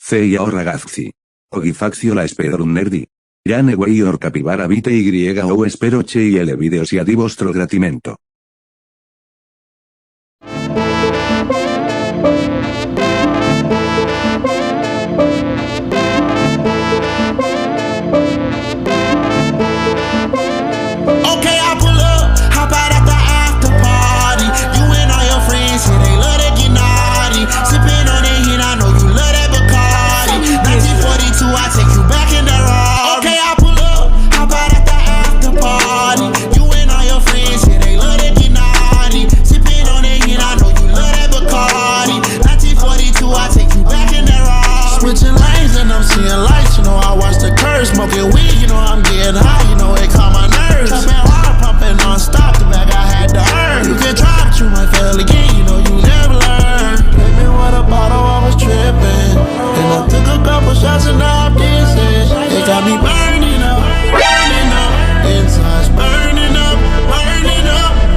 CIA o ragazzi. Ogifaccio la espero un nerdi. Jane way or capibara vite y o espero che y ele videos y a di vostro gratimento. Okay, I pull up, hop out at the after party. You and all your friends, yeah, they love to get naughty. Sipping on that hit, I know you love that Bacardi. 1942, I take you back in the Rari. Okay, I pull up, hop out at the after party. You and all your friends, yeah, they love to get naughty. Sipping on that hit, I know you love that Bacardi. 1942, I take you back in the Rari. Switching lanes and I'm seeing lights, you know I watch the curves. Smoking weed, you know I'm getting high, you know it calm my nerves. Trapping hard, pumping non-stop, the bag I had to earn. You can try, but you might fail again, you know you never learn. Hit me with a bottle, I was tripping. Then I took a couple shots and now I'm dancing. It got me burning up, inside's burning up,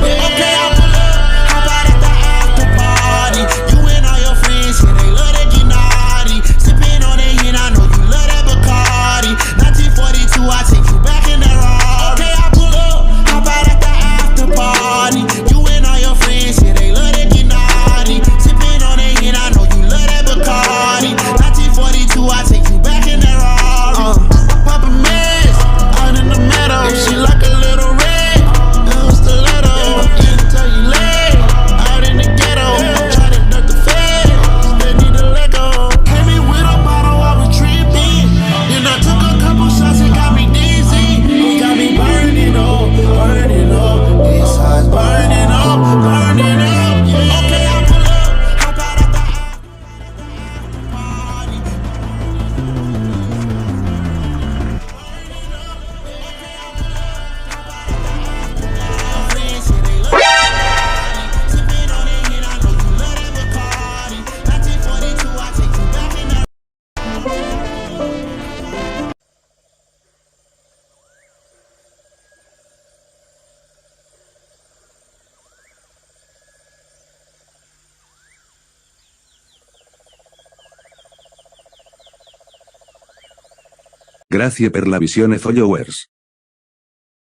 yeah. Okay, I pull up, hop out at the after party. You and all your friends, yeah, they love to get naughty. Sipping on that hit, I know you love that Bacardi. 1942, I take you back in that Rari. Okay, I pull up, hop out at the after party. You and all your friends, yeah, they love to get naughty. Sipping on that hit, I know you love that Bacardi. 1942, I take you back in that Rari. Papa Miss, out in the meadow, she like a little red. Little stiletto, until you lay. Out in the ghetto, try to duck the feds, they need to let go. Hit me with a bottle, I was tripping. Then I took a couple shots, it got me dizzy. It got me burning up, this high's burning up, yeah. Okay, I pull up, hop out at the party. Friends, yeah, they love it. Sipping on that hit, I know you love that Bacardi. 1942, I take you back in that. Grazie per la visione followers.